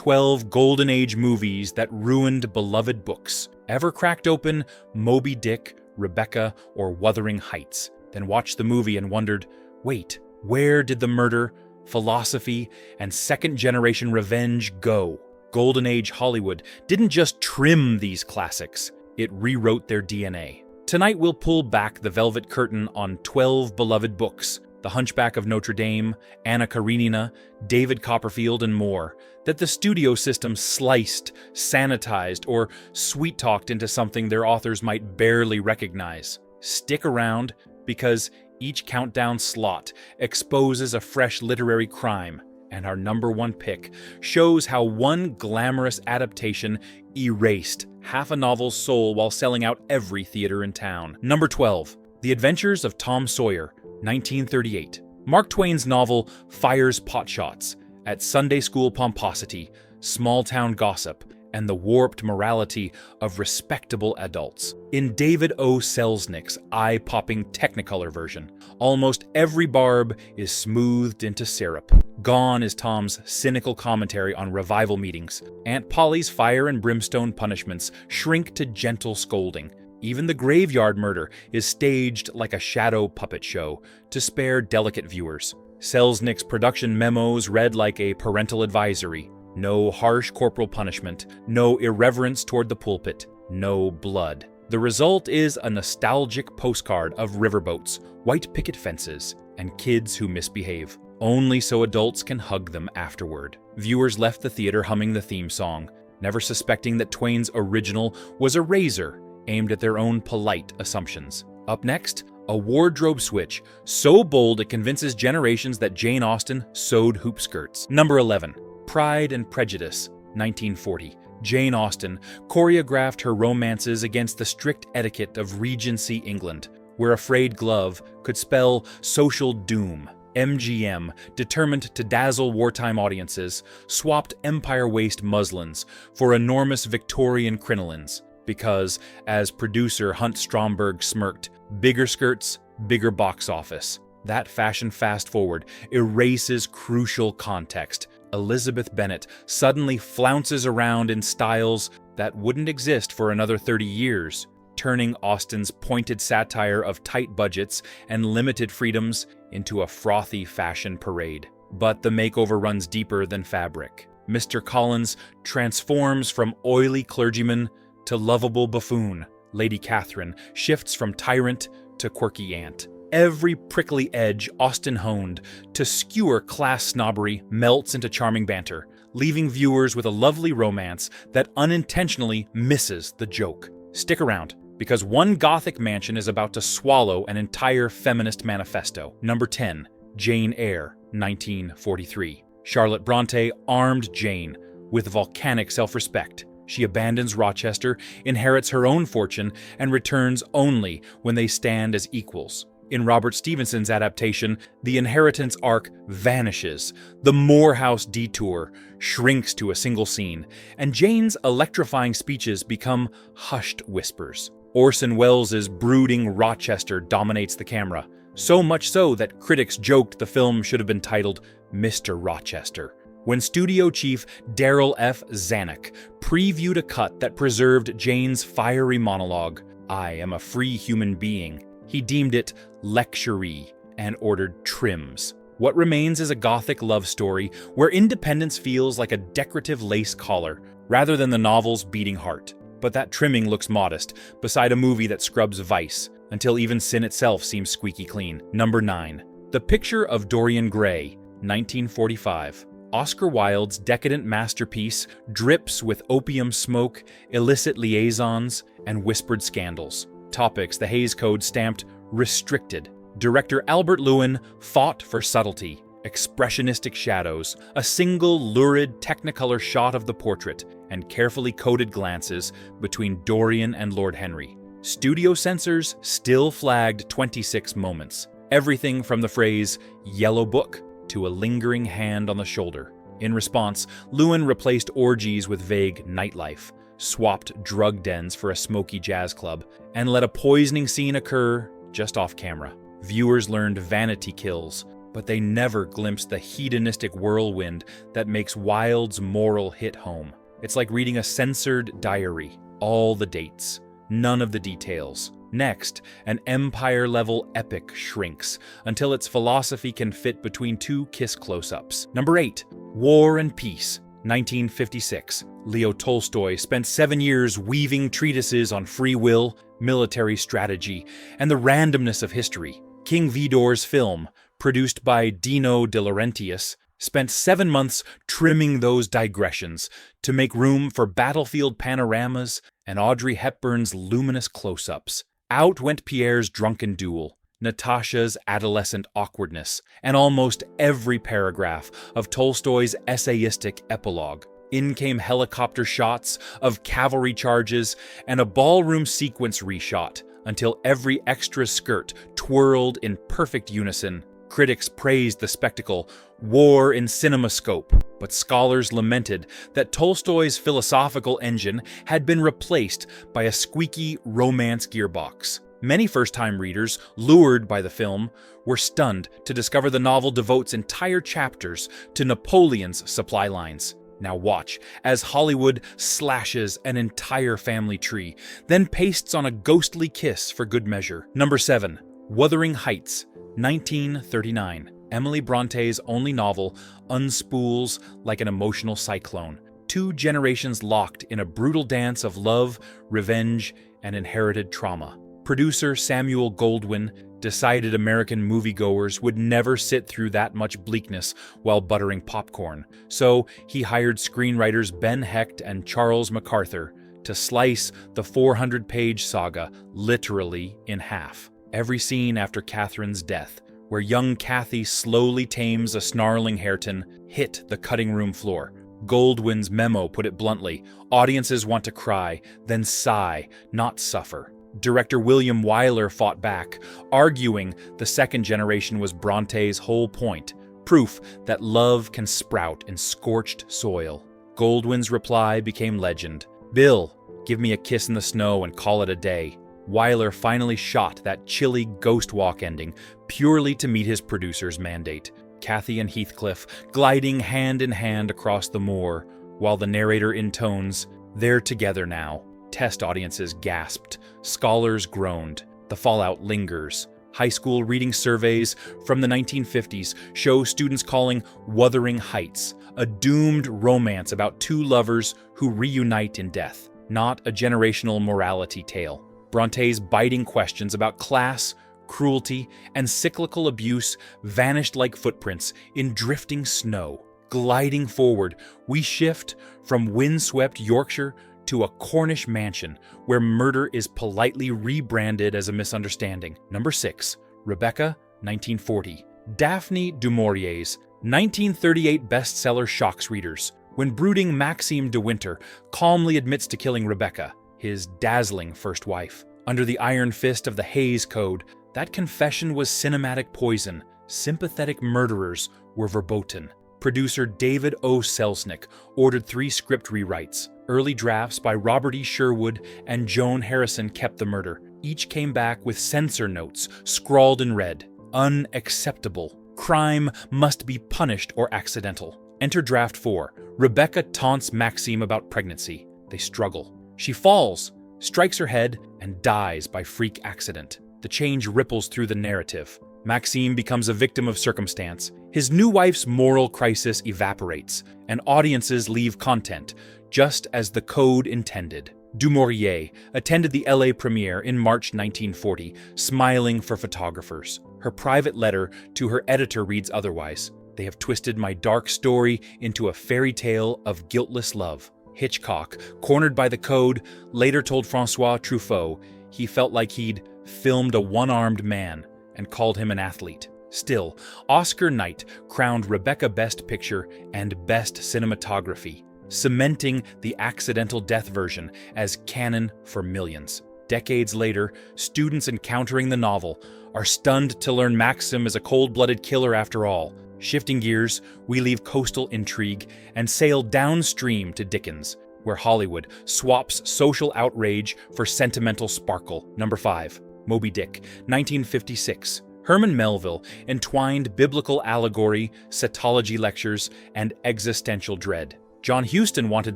12 Golden Age movies that ruined beloved books. Ever cracked open Moby Dick, Rebecca, or Wuthering Heights? Then watched the movie and wondered, wait, where did the murder, philosophy, and second-generation revenge go? Golden Age Hollywood didn't just trim these classics, it rewrote their DNA. Tonight we'll pull back the velvet curtain on 12 beloved books, The Hunchback of Notre Dame, Anna Karenina, David Copperfield, and more, that the studio system sliced, sanitized, or sweet-talked into something their authors might barely recognize. Stick around, because each countdown slot exposes a fresh literary crime, and our number one pick shows how one glamorous adaptation erased half a novel's soul while selling out every theater in town. Number 12, The Adventures of Tom Sawyer, 1938. Mark Twain's novel fires potshots at Sunday school pomposity, small-town gossip, and the warped morality of respectable adults. In David O. Selznick's eye-popping Technicolor version, almost every barb is smoothed into syrup. Gone is Tom's cynical commentary on revival meetings. Aunt Polly's fire and brimstone punishments shrink to gentle scolding. Even the graveyard murder is staged like a shadow puppet show to spare delicate viewers. Selznick's production memos read like a parental advisory. No harsh corporal punishment, no irreverence toward the pulpit, no blood. The result is a nostalgic postcard of riverboats, white picket fences, and kids who misbehave, only so adults can hug them afterward. Viewers left the theater humming the theme song, never suspecting that Twain's original was a razor aimed at their own polite assumptions. Up next, a wardrobe switch so bold it convinces generations that Jane Austen sewed hoop skirts. Number 11. Pride and Prejudice, 1940. Jane Austen choreographed her romances against the strict etiquette of Regency England, where a frayed glove could spell social doom. MGM, determined to dazzle wartime audiences, swapped empire waist muslins for enormous Victorian crinolines, because, as producer Hunt Stromberg smirked, bigger skirts, bigger box office. That fashion fast-forward erases crucial context. Elizabeth Bennet suddenly flounces around in styles that wouldn't exist for another 30 years, turning Austen's pointed satire of tight budgets and limited freedoms into a frothy fashion parade. But the makeover runs deeper than fabric. Mr. Collins transforms from oily clergyman to lovable buffoon. Lady Catherine shifts from tyrant to quirky aunt. Every prickly edge Austen honed to skewer class snobbery melts into charming banter, leaving viewers with a lovely romance that unintentionally misses the joke. Stick around, because one Gothic mansion is about to swallow an entire feminist manifesto. Number 10, Jane Eyre, 1943. Charlotte Bronte armed Jane with volcanic self-respect. She abandons Rochester, inherits her own fortune, and returns only when they stand as equals. In Robert Stevenson's adaptation, the inheritance arc vanishes, the Moore House detour shrinks to a single scene, and Jane's electrifying speeches become hushed whispers. Orson Welles' brooding Rochester dominates the camera, so much so that critics joked the film should have been titled Mr. Rochester. When studio chief Darrell F. Zanuck previewed a cut that preserved Jane's fiery monologue, "I am a free human being," he deemed it lecture-y and ordered trims. What remains is a Gothic love story where independence feels like a decorative lace collar rather than the novel's beating heart. But that trimming looks modest beside a movie that scrubs vice until even sin itself seems squeaky clean. Number 9. The Picture of Dorian Gray, 1945. Oscar Wilde's decadent masterpiece drips with opium smoke, illicit liaisons, and whispered scandals. Topics the Hays Code stamped restricted. Director Albert Lewin fought for subtlety, expressionistic shadows, a single lurid Technicolor shot of the portrait, and carefully coded glances between Dorian and Lord Henry. Studio censors still flagged 26 moments. Everything from the phrase "yellow book" to a lingering hand on the shoulder. In response, Lewin replaced orgies with vague nightlife, swapped drug dens for a smoky jazz club, and let a poisoning scene occur just off camera. Viewers learned vanity kills, but they never glimpse the hedonistic whirlwind that makes Wilde's moral hit home. It's like reading a censored diary. All the dates, none of the details. Next, an empire-level epic shrinks until its philosophy can fit between two kiss close-ups. Number 8. War and Peace, 1956. Leo Tolstoy spent 7 years weaving treatises on free will, military strategy, and the randomness of history. King Vidor's film, produced by Dino De Laurentiis, spent 7 months trimming those digressions to make room for battlefield panoramas and Audrey Hepburn's luminous close-ups. Out went Pierre's drunken duel, Natasha's adolescent awkwardness, and almost every paragraph of Tolstoy's essayistic epilogue. In came helicopter shots of cavalry charges and a ballroom sequence reshot until every extra skirt twirled in perfect unison. Critics praised the spectacle, war in cinemascope, but scholars lamented that Tolstoy's philosophical engine had been replaced by a squeaky romance gearbox. Many first-time readers, lured by the film, were stunned to discover the novel devotes entire chapters to Napoleon's supply lines. Now watch as Hollywood slashes an entire family tree, then pastes on a ghostly kiss for good measure. Number 7. Wuthering Heights, 1939. Emily Bronte's only novel unspools like an emotional cyclone. 2 generations locked in a brutal dance of love, revenge, and inherited trauma. Producer Samuel Goldwyn decided American moviegoers would never sit through that much bleakness while buttering popcorn, so he hired screenwriters Ben Hecht and Charles MacArthur to slice the 400-page saga literally in half. Every scene after Catherine's death, where young Kathy slowly tames a snarling Hareton, hit the cutting room floor. Goldwyn's memo put it bluntly: audiences want to cry, then sigh, not suffer. Director William Wyler fought back, arguing the second generation was Bronte's whole point, proof that love can sprout in scorched soil. Goldwyn's reply became legend. "Bill, give me a kiss in the snow and call it a day." Wyler finally shot that chilly ghost walk ending purely to meet his producer's mandate. Kathy and Heathcliff gliding hand in hand across the moor, while the narrator intones, "They're together now." Test audiences gasped, scholars groaned, the fallout lingers. High school reading surveys from the 1950s show students calling Wuthering Heights a doomed romance about 2 lovers who reunite in death, not a generational morality tale. Bronte's biting questions about class, cruelty, and cyclical abuse vanished like footprints in drifting snow. Gliding forward, we shift from windswept Yorkshire to a Cornish mansion where murder is politely rebranded as a misunderstanding. Number 6. Rebecca, 1940. Daphne du Maurier's 1938 bestseller shocks readers when brooding Maxime de Winter calmly admits to killing Rebecca, his dazzling first wife. Under the iron fist of the Hays Code, that confession was cinematic poison. Sympathetic murderers were verboten. Producer David O. Selznick ordered 3 script rewrites. Early drafts by Robert E. Sherwood and Joan Harrison kept the murder. Each came back with censor notes scrawled in red. Unacceptable. Crime must be punished or accidental. Enter draft 4. Rebecca taunts Maxime about pregnancy. They struggle. She falls, strikes her head, and dies by freak accident. The change ripples through the narrative. Maxime becomes a victim of circumstance. His new wife's moral crisis evaporates, and audiences leave content, just as the code intended. Du Maurier attended the LA premiere in March 1940, smiling for photographers. Her private letter to her editor reads otherwise: "They have twisted my dark story into a fairy tale of guiltless love." Hitchcock, cornered by the code, later told Francois Truffaut he felt like he'd filmed a one-armed man and called him an athlete. Still, Oscar Knight crowned Rebecca Best Picture and Best Cinematography, cementing the accidental death version as canon for millions. Decades later, students encountering the novel are stunned to learn Maxim is a cold-blooded killer after all. Shifting gears, we leave coastal intrigue and sail downstream to Dickens, where Hollywood swaps social outrage for sentimental sparkle. Number 5. Moby Dick, 1956. Herman Melville entwined biblical allegory, cetology lectures, and existential dread. John Huston wanted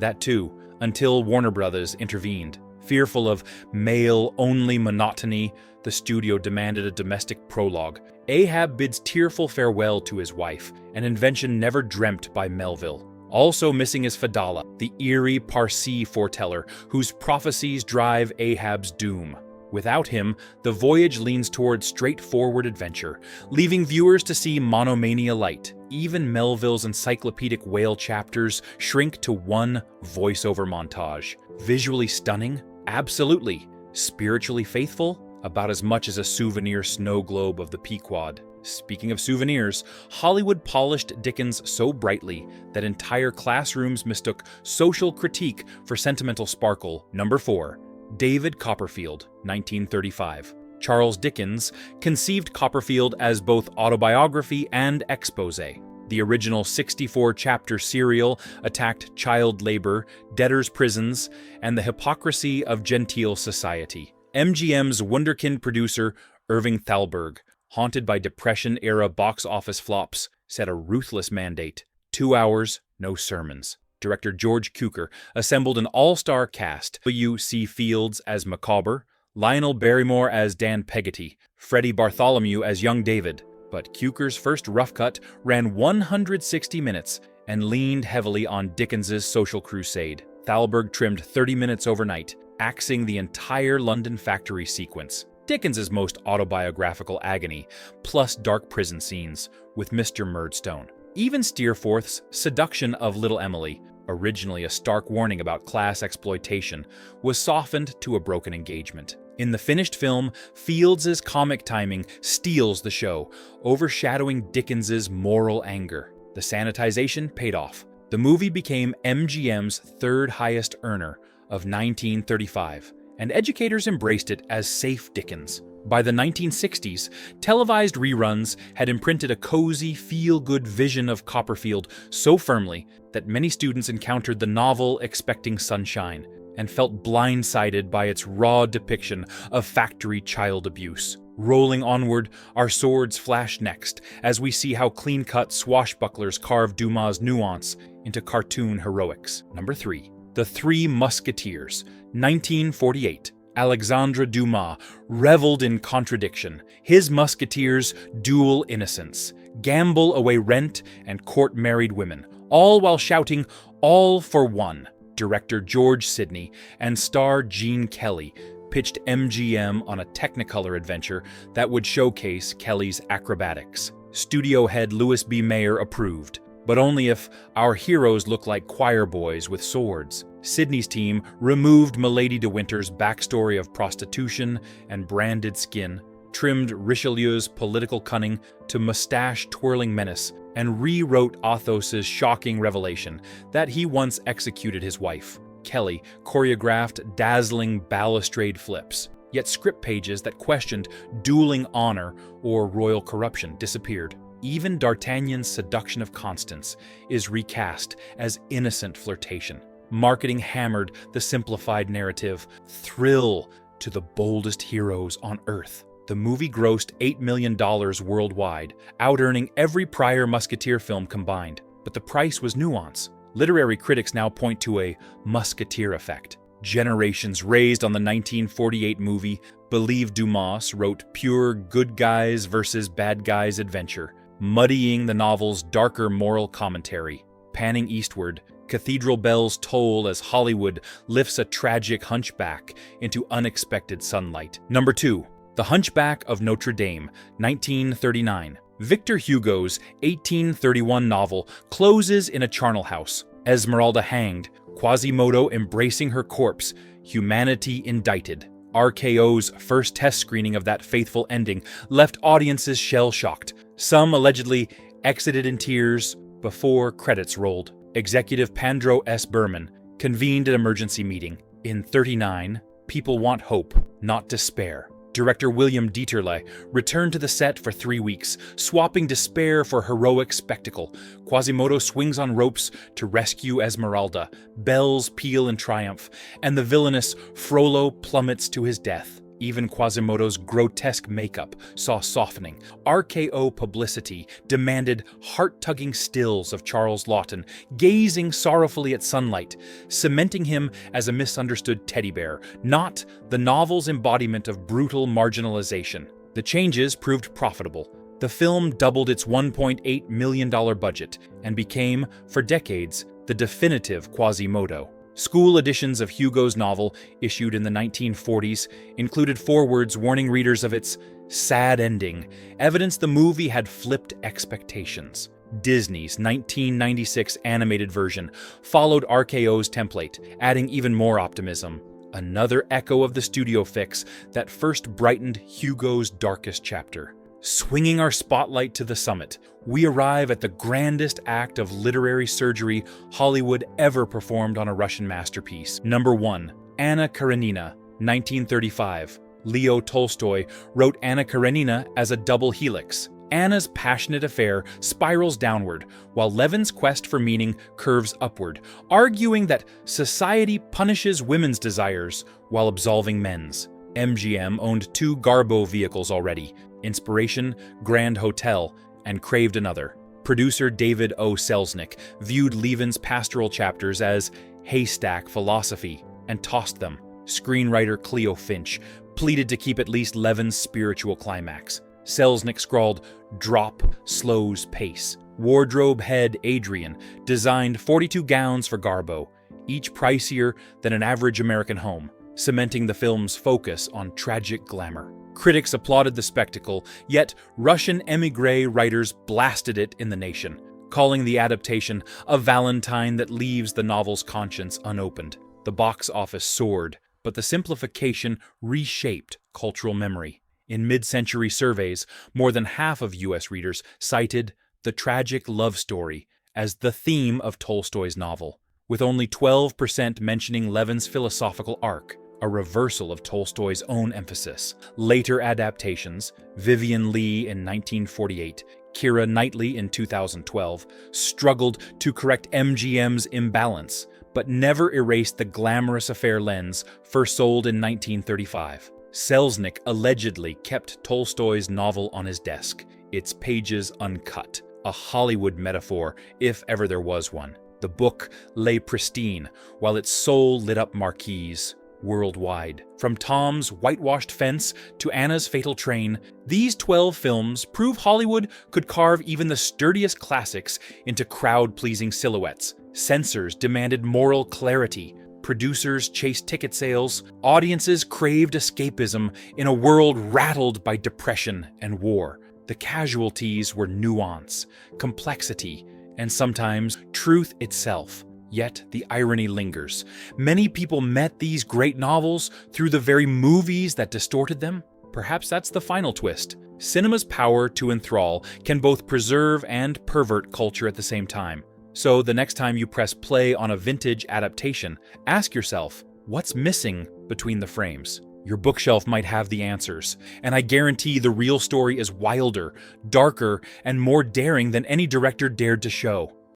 that too, until Warner Brothers intervened. Fearful of male-only monotony, the studio demanded a domestic prologue. Ahab bids tearful farewell to his wife, an invention never dreamt by Melville. Also missing is Fedallah, the eerie Parsi foreteller whose prophecies drive Ahab's doom. Without him, the voyage leans toward straightforward adventure, leaving viewers to see monomania light. Even Melville's encyclopedic whale chapters shrink to one voiceover montage. Visually stunning? Absolutely. Spiritually faithful? About as much as a souvenir snow globe of the Pequod. Speaking of souvenirs, Hollywood polished Dickens so brightly that entire classrooms mistook social critique for sentimental sparkle. Number 4. David Copperfield, 1935. Charles Dickens conceived Copperfield as both autobiography and exposé. The original 64-chapter serial attacked child labor, debtors' prisons, and the hypocrisy of genteel society. MGM's wunderkind producer, Irving Thalberg, haunted by Depression-era box office flops, set a ruthless mandate. 2 hours, no sermons. Director George Cukor assembled an all-star cast. W.C. Fields as Micawber, Lionel Barrymore as Dan Peggotty, Freddie Bartholomew as young David. But Cukor's first rough cut ran 160 minutes and leaned heavily on Dickens's social crusade. Thalberg trimmed 30 minutes overnight, axing the entire London factory sequence. Dickens's most autobiographical agony, plus dark prison scenes, with Mr. Murdstone. Even Steerforth's seduction of Little Emily, originally a stark warning about class exploitation, was softened to a broken engagement. In the finished film, Fields's comic timing steals the show, overshadowing Dickens's moral anger. The sanitization paid off. The movie became MGM's third highest earner of 1935, and educators embraced it as safe Dickens. By the 1960s, televised reruns had imprinted a cozy, feel-good vision of Copperfield so firmly that many students encountered the novel expecting sunshine and felt blindsided by its raw depiction of factory child abuse. Rolling onward, our swords flash next as we see how clean-cut swashbucklers carve Dumas' nuance into cartoon heroics. Number 3. The Three Musketeers, 1948. Alexandre Dumas reveled in contradiction. His musketeers duel innocence, gamble away rent, and court married women, all while shouting, "All for one." Director George Sidney and star Gene Kelly pitched MGM on a Technicolor adventure that would showcase Kelly's acrobatics. Studio head Louis B. Mayer approved, but only if our heroes look like choir boys with swords. Sidney's team removed Milady de Winter's backstory of prostitution and branded skin, trimmed Richelieu's political cunning to mustache-twirling menace, and rewrote Athos's shocking revelation that he once executed his wife. Kelly choreographed dazzling balustrade flips, yet script pages that questioned dueling honor or royal corruption disappeared. Even D'Artagnan's seduction of Constance is recast as innocent flirtation. Marketing hammered the simplified narrative, thrill to the boldest heroes on Earth. The movie grossed $8 million worldwide, out-earning every prior Musketeer film combined. But the price was nuance. Literary critics now point to a Musketeer effect. Generations raised on the 1948 movie believe Dumas wrote pure good guys versus bad guys adventure, muddying the novel's darker moral commentary. Panning eastward, cathedral bells toll as Hollywood lifts a tragic hunchback into unexpected sunlight. Number 2. The Hunchback of Notre Dame, 1939. Victor Hugo's 1831 novel closes in a charnel house. Esmeralda hanged, Quasimodo embracing her corpse, humanity indicted. RKO's first test screening of that faithful ending left audiences shell-shocked. Some allegedly exited in tears before credits rolled. Executive Pandro S. Berman convened an emergency meeting. In 39, people want hope, not despair. Director William Dieterle returned to the set for 3 weeks, swapping despair for heroic spectacle. Quasimodo swings on ropes to rescue Esmeralda, bells peal in triumph, and the villainous Frollo plummets to his death. Even Quasimodo's grotesque makeup saw softening. RKO publicity demanded heart-tugging stills of Charles Lawton, gazing sorrowfully at sunlight, cementing him as a misunderstood teddy bear, not the novel's embodiment of brutal marginalization. The changes proved profitable. The film doubled its $1.8 million budget and became, for decades, the definitive Quasimodo. School editions of Hugo's novel, issued in the 1940s, included forewords warning readers of its sad ending, evidence the movie had flipped expectations. Disney's 1996 animated version followed RKO's template, adding even more optimism. Another echo of the studio fix that first brightened Hugo's darkest chapter. Swinging our spotlight to the summit, we arrive at the grandest act of literary surgery Hollywood ever performed on a Russian masterpiece. Number 1. Anna Karenina, 1935. Leo Tolstoy wrote Anna Karenina as a double helix. Anna's passionate affair spirals downward, while Levin's quest for meaning curves upward, arguing that society punishes women's desires while absolving men's. MGM owned 2 Garbo vehicles already, Inspiration, Grand Hotel, and craved another. Producer David O. Selznick viewed Levin's pastoral chapters as haystack philosophy and tossed them. Screenwriter Cleo Finch pleaded to keep at least Levin's spiritual climax. Selznick scrawled, "Drop slows pace." Wardrobe head Adrian designed 42 gowns for Garbo, each pricier than an average American home, cementing the film's focus on tragic glamour. Critics applauded the spectacle, yet Russian émigré writers blasted it in the nation, calling the adaptation a valentine that leaves the novel's conscience unopened. The box office soared, but the simplification reshaped cultural memory. In mid-century surveys, more than half of U.S. readers cited the tragic love story as the theme of Tolstoy's novel, with only 12% mentioning Levin's philosophical arc, a reversal of Tolstoy's own emphasis. Later adaptations, Vivian Leigh in 1948, Keira Knightley in 2012, struggled to correct MGM's imbalance, but never erased the glamorous affair lens first sold in 1935. Selznick allegedly kept Tolstoy's novel on his desk, its pages uncut, a Hollywood metaphor if ever there was one. The book lay pristine, while its soul lit up marquees worldwide. From Tom's whitewashed fence to Anna's fatal train, these 12 films prove Hollywood could carve even the sturdiest classics into crowd-pleasing silhouettes. Censors demanded moral clarity. Producers chased ticket sales. Audiences craved escapism in a world rattled by depression and war. The casualties were nuance, complexity, and sometimes truth itself. Yet the irony lingers. Many people met these great novels through the very movies that distorted them. Perhaps that's the final twist. Cinema's power to enthrall can both preserve and pervert culture at the same time. So the next time you press play on a vintage adaptation, ask yourself, what's missing between the frames? Your bookshelf might have the answers, and I guarantee the real story is wilder, darker, and more daring than any director dared to show.